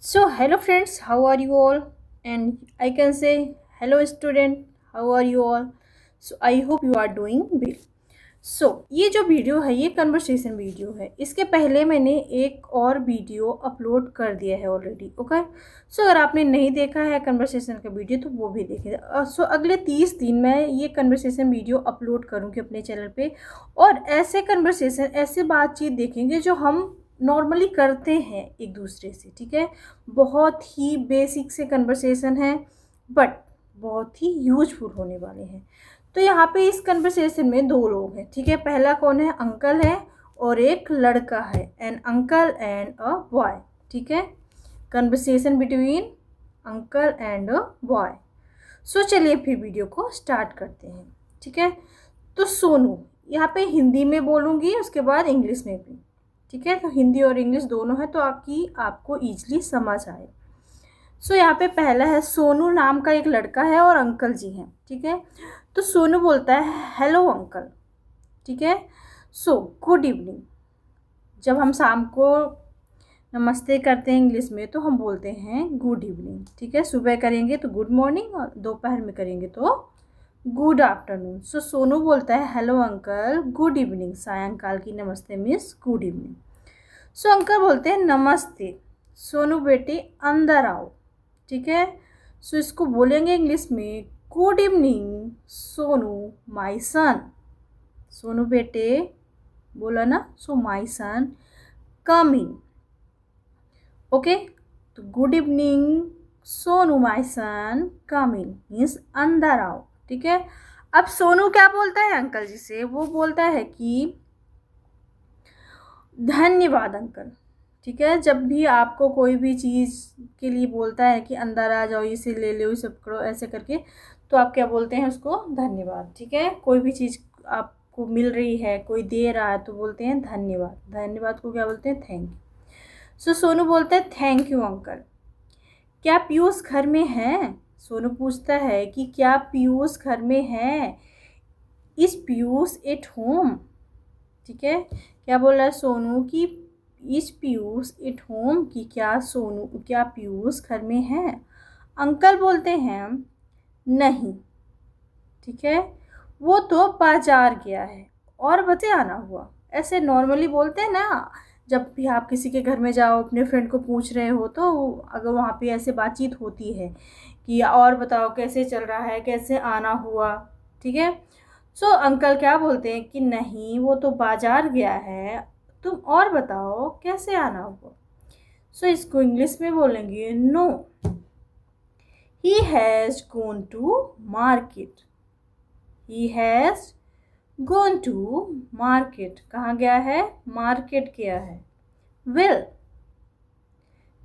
So, hello friends, how are you all? And I can say, hello student, how are you all? So, I hope you are doing well. सो ये जो video है ये conversation video है। इसके पहले मैंने एक और वीडियो अपलोड कर दिया है ऑलरेडी। ओके, सो अगर आपने नहीं देखा है कन्वर्सेशन का वीडियो तो वो भी देखें। सो अगले 30 दिन में ये कन्वर्सेशन वीडियो अपलोड करूँगी अपने चैनल पे, और ऐसे कन्वर्सेशन ऐसे बातचीत देखेंगे जो हम नॉर्मली करते हैं एक दूसरे से। ठीक है, बहुत ही बेसिक से कन्वर्सेशन है बट बहुत ही यूजफुल होने वाले हैं। तो यहाँ पे इस कन्वर्सेशन में दो लोग हैं। ठीक है, पहला कौन है? अंकल है और एक लड़का है। An uncle and a boy. ठीक है, conversation between uncle and a boy. So चलिए फिर वीडियो को स्टार्ट करते हैं। ठीक है, तो सोनू, यहाँ पे हिंदी में बोलूँगी उसके बाद इंग्लिश में भी। ठीक है, तो हिंदी और इंग्लिश दोनों है तो आपको ईजिली समझ आए। सो यहाँ पे पहला है, सोनू नाम का एक लड़का है और अंकल जी हैं। ठीक है, तो सोनू बोलता है हेलो अंकल। ठीक है, सो गुड इवनिंग। जब हम शाम को नमस्ते करते हैं इंग्लिश में तो हम बोलते हैं गुड इवनिंग। ठीक है, सुबह करेंगे तो गुड मॉर्निंग और दोपहर में करेंगे तो गुड आफ्टरनून। सो सोनू बोलता है हेलो अंकल, गुड इवनिंग। सायंकाल की नमस्ते मीन्स गुड इवनिंग। सो अंकल बोलते हैं नमस्ते, सोनू बेटे अंदर आओ। ठीक है, सो इसको बोलेंगे इंग्लिश में good evening Sonu my son. Sonu बेटे बोला ना, so my son come in. Okay, तो good evening Sonu my son come in means अंदर आओ। ठीक है, अब सोनू क्या बोलता है अंकल जी से? वो बोलता है कि धन्यवाद अंकल। ठीक है, जब भी आपको कोई भी चीज़ के लिए बोलता है कि अंदर आ जाओ, इसे ले लो, इसे करो, ऐसे करके, तो आप क्या बोलते हैं उसको? धन्यवाद। ठीक है, कोई भी चीज़ आपको मिल रही है, कोई दे रहा है तो बोलते हैं धन्यवाद। धन्यवाद को क्या बोलते हैं? Thank you. सो सोनू बोलता है थैंक यू अंकल। क्या पीयूष घर में है? सोनू पूछता है कि क्या पीयूष घर में है? Is Piyush at home? ठीक है, क्या बोल रहा है सोनू कि इज पीयूष एट होम, कि क्या पीयूष घर में है? अंकल बोलते हैं नहीं। ठीक है, वो तो बाजार गया है और बचे आना हुआ। ऐसे नॉर्मली बोलते हैं ना, जब भी आप किसी के घर में जाओ, अपने फ्रेंड को पूछ रहे हो, तो अगर वहाँ पे ऐसे बातचीत होती है कि और बताओ कैसे चल रहा है, कैसे आना हुआ। ठीक है, सो अंकल क्या बोलते हैं कि नहीं, वो तो बाजार गया है, तुम और बताओ कैसे आना हुआ। सो इसको इंग्लिश में बोलेंगे no, he has gone to market. He has gone to market. कहाँ गया है? मार्केट गया है। Well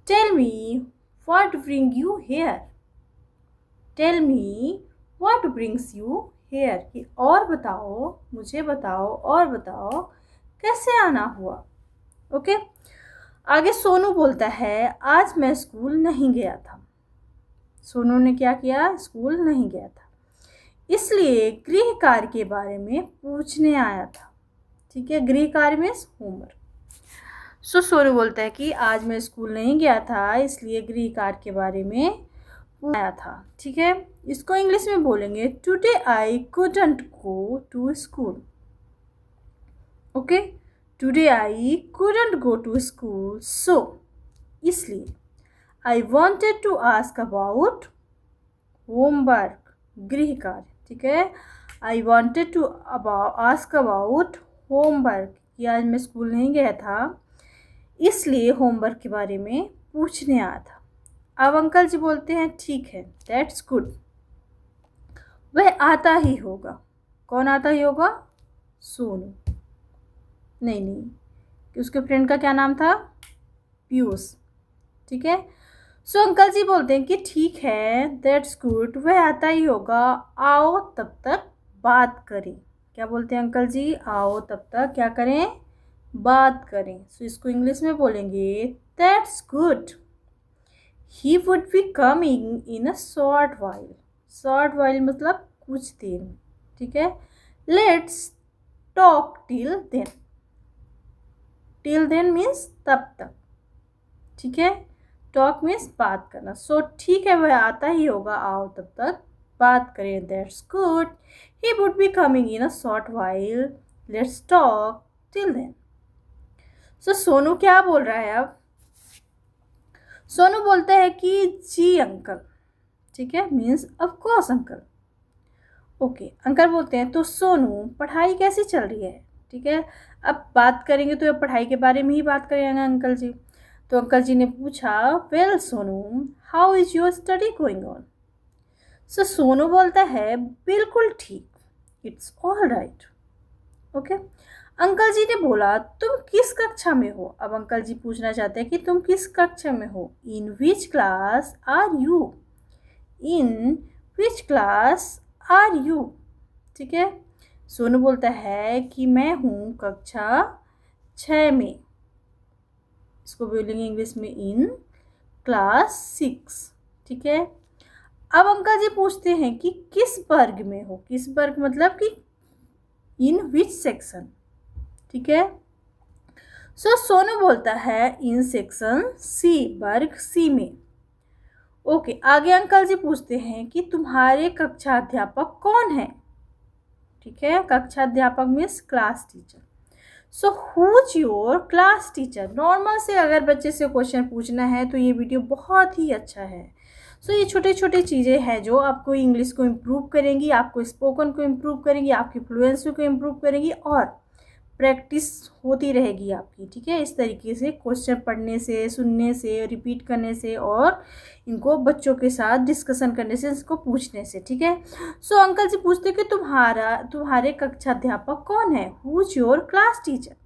tell me what bring you here. Tell me what brings you here, कि और बताओ, मुझे बताओ, और बताओ कैसे आना हुआ। ओके, आगे सोनू बोलता है आज मैं स्कूल नहीं गया था। सोनू ने क्या किया? स्कूल नहीं गया था, इसलिए गृह कार्य के बारे में पूछने आया था। ठीक है, गृह कार्य में होमवर्क। सो सोनू बोलता है कि आज मैं स्कूल नहीं गया था, इसलिए गृह कार्य के बारे में आया था। ठीक है, इसको इंग्लिश में बोलेंगे today I couldn't go to school. Okay, today I couldn't go to school, so इसलिए I wanted to ask about homework, गृह कार्य। ठीक है, I wanted to ask about homework, कि आज मैं स्कूल नहीं गया था इसलिए होमवर्क के बारे में पूछने आया था। अब अंकल जी बोलते हैं ठीक है, दैट्स गुड। वह आता ही होगा। कौन आता ही होगा? सोनू। नहीं, कि उसके फ्रेंड का क्या नाम था? पीयूष। ठीक है, सो अंकल जी बोलते हैं कि ठीक है, दैट्स गुड, वह आता ही होगा, आओ तब तक बात करें। क्या बोलते हैं अंकल जी? आओ तब तक क्या करें? बात करें। सो इसको इंग्लिश में बोलेंगे that's good, he would be coming in a short while. Short while मतलब कुछ देर में। ठीक है, let's talk till then. Till then means तब तक। ठीक है, टॉक मीन्स बात करना। सो ठीक है, वह आता ही होगा, आओ तब तक बात करें। That's good, he would be coming in a short while, let's talk till then. So Sonu क्या बोल रहा है अब? सोनू बोलता है कि जी अंकल, ठीक है, means of course uncle. Okay, uncle बोलते हैं तो सोनू पढ़ाई कैसी चल रही है? ठीक है, अब बात करेंगे तो अब पढ़ाई के बारे में ही बात करेंगे अंकल जी। तो अंकल जी ने पूछा, well Sonu, how is your study going on? So Sonu बोलता है, बिल्कुल ठीक, it's all right. Okay, uncle ji ने बोला, तुम किस कक्षा में हो? अब अंकल जी पूछना चाहते हैं कि तुम किस कक्षा में हो? In which class are you? In which class are you? ठीक है, सोनू बोलता है कि मैं हूँ कक्षा 6 में। इसको बोलेंगे इंग्लिश में इन क्लास 6। ठीक है, अब अंकल जी पूछते हैं कि किस वर्ग में हो? किस वर्ग मतलब कि इन विच सेक्शन? ठीक है, सो सोनू बोलता है इन सेक्शन सी, वर्ग सी में। ओके, आगे अंकल जी पूछते हैं कि तुम्हारे कक्षा अध्यापक कौन है? ठीक है, कक्षा अध्यापक means class teacher. So whose your class teacher? Normal से अगर बच्चे से क्वेश्चन पूछना है तो ये वीडियो बहुत ही अच्छा है। सो ये छोटे छोटे चीज़ें हैं जो आपको इंग्लिश को इम्प्रूव करेंगी, आपको स्पोकन को इम्प्रूव करेंगी, आपकी फ्लुएंसी को इम्प्रूव करेंगी और प्रैक्टिस होती रहेगी आपकी। ठीक है, इस तरीके से क्वेश्चन पढ़ने से, सुनने से, रिपीट करने से और इनको बच्चों के साथ डिस्कशन करने से, इसको पूछने से। ठीक है, सो अंकल जी पूछते कि तुम्हारे कक्षा अध्यापक कौन है? Whose your class teacher?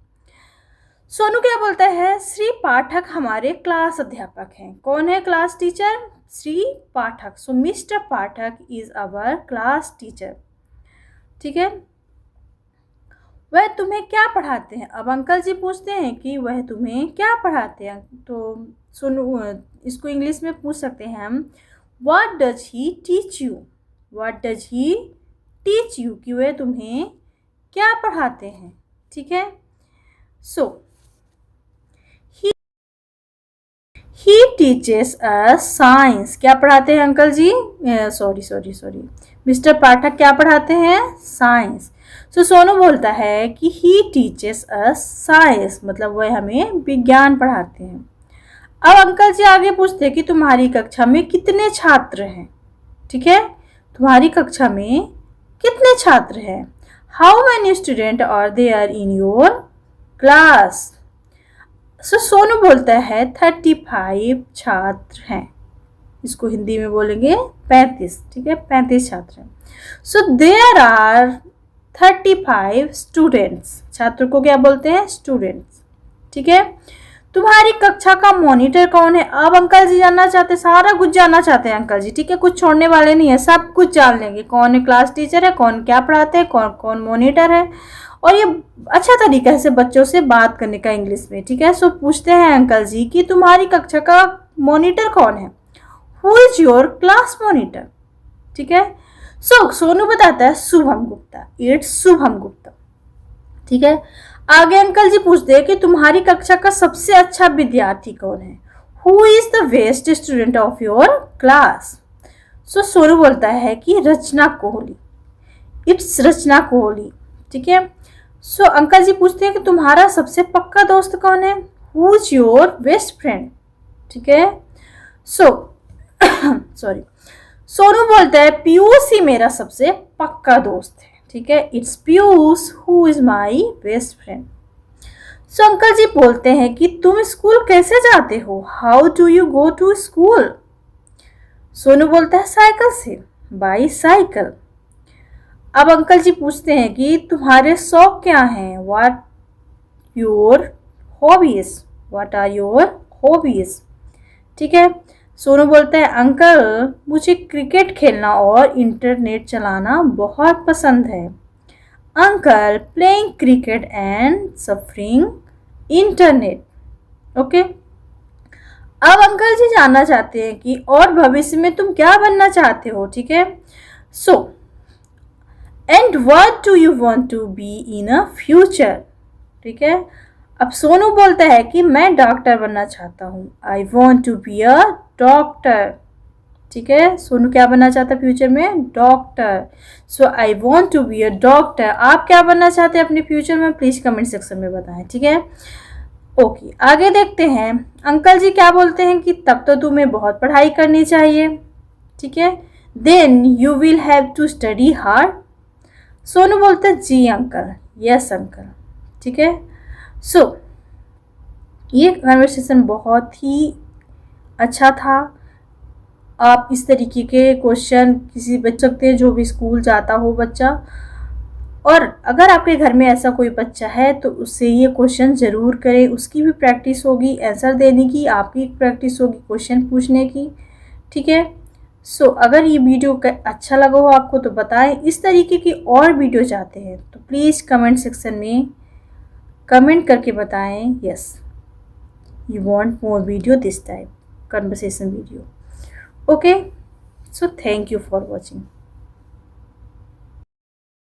Sonu क्या बोलता है? श्री पाठक हमारे क्लास अध्यापक हैं। कौन है class teacher? Shri Pathak. So mister Pathak is our class teacher. ठीक है, वह तुम्हें क्या पढ़ाते हैं? अब अंकल जी पूछते हैं कि वह तुम्हें क्या पढ़ाते हैं। तो सुनो, इसको इंग्लिश में पूछ सकते हैं हम, what does he teach you? What does he teach you, कि वह तुम्हें क्या पढ़ाते हैं। ठीक है, सो ही टीचेस अस साइंस। क्या पढ़ाते हैं अंकल जी? सॉरी, मिस्टर पाठक क्या पढ़ाते हैं? साइंस। सो सोनू बोलता है कि ही टीचेस अस साइंस, मतलब वह हमें विज्ञान पढ़ाते हैं। अब अंकल जी आगे पूछते हैं कि तुम्हारी कक्षा में कितने छात्र हैं? ठीक है, तुम्हारी कक्षा में कितने छात्र हैं? How many student are there in your class? So Sonu बोलता है 35 छात्र हैं। इसको हिंदी में बोलेंगे 35। ठीक है, 35 छात्र हैं। So there are 35 students. छात्र को क्या बोलते हैं? स्टूडेंट्स। ठीक है, तुम्हारी कक्षा का मॉनिटर कौन है? अब अंकल जी जानना चाहते हैं, सारा कुछ जानना चाहते हैं अंकल जी। ठीक है, कुछ छोड़ने वाले नहीं है, सब कुछ जान लेंगे। कौन है क्लास टीचर है, कौन क्या पढ़ाते हैं, कौन कौन मॉनिटर है। और ये अच्छा तरीका है बच्चों से बात करने का इंग्लिश में। ठीक है, सो पूछते हैं अंकल जी कि तुम्हारी कक्षा का मॉनिटर कौन है? Who is your class monitor? ठीक है, सो सोनू बताता है शुभम गुप्ता, इट्स शुभम गुप्ता। ठीक है, आगे अंकल जी पूछते हैं कि तुम्हारी कक्षा का सबसे अच्छा विद्यार्थी कौन है? Who is the best student of your class? So Sonu बोलता है कि रचना कोहली, इट्स रचना कोहली। ठीक है, सो अंकल जी पूछते हैं कि तुम्हारा सबसे पक्का दोस्त कौन है? Who is your best friend? ठीक है, सो सॉरी, सोनू बोलता है पीयूष ही मेरा सबसे पक्का दोस्त है। ठीक है, it's Piyush who is my best friend. So uncle ji बोलते हैं कि तुम स्कूल कैसे जाते हो? How do you go to school? Sonu बोलता है साइकिल से, बाई साइकिल। अब अंकल जी पूछते हैं कि तुम्हारे शौक क्या हैं? What your hobbies? What are your hobbies? ठीक है, सोनू बोलता है अंकल मुझे क्रिकेट खेलना और इंटरनेट चलाना बहुत पसंद है। Uncle playing cricket and suffering internet. Okay, अब अंकल जी जानना चाहते हैं कि और भविष्य में तुम क्या बनना चाहते हो। ठीक है, so and what do you want to be in a future? ठीक है, अब सोनू बोलता है कि मैं डॉक्टर बनना चाहता हूँ, I want to be a doctor. ठीक है, सोनू क्या बनना चाहता है फ्यूचर में? Doctor. So I want to be a doctor. आप क्या बनना चाहते हैं अपने फ्यूचर में? प्लीज कमेंट सेक्शन में बताएं। ठीक है, ओके, आगे देखते हैं। अंकल जी क्या बोलते हैं कि तब तो तुम्हें बहुत पढ़ाई करनी चाहिए। ठीक है, then you will have to study hard. Sonu बोलते हैं जी अंकल, यस अंकल। ठीक है, सो ये कन्वर्सेशन बहुत ही अच्छा था। आप इस तरीके के क्वेश्चन किसी बच सकते हैं जो भी स्कूल जाता हो बच्चा, और अगर आपके घर में ऐसा कोई बच्चा है तो उससे ये क्वेश्चन ज़रूर करें। उसकी भी प्रैक्टिस होगी आंसर देने की, आपकी प्रैक्टिस होगी क्वेश्चन पूछने की। ठीक है, सो अगर ये वीडियो अच्छा लगा हो आपको तो बताएं। इस तरीके की और वीडियो चाहते हैं तो प्लीज़ कमेंट सेक्शन में कमेंट करके बताएं yes you want more video this type conversation video. Okay, so thank you for watching.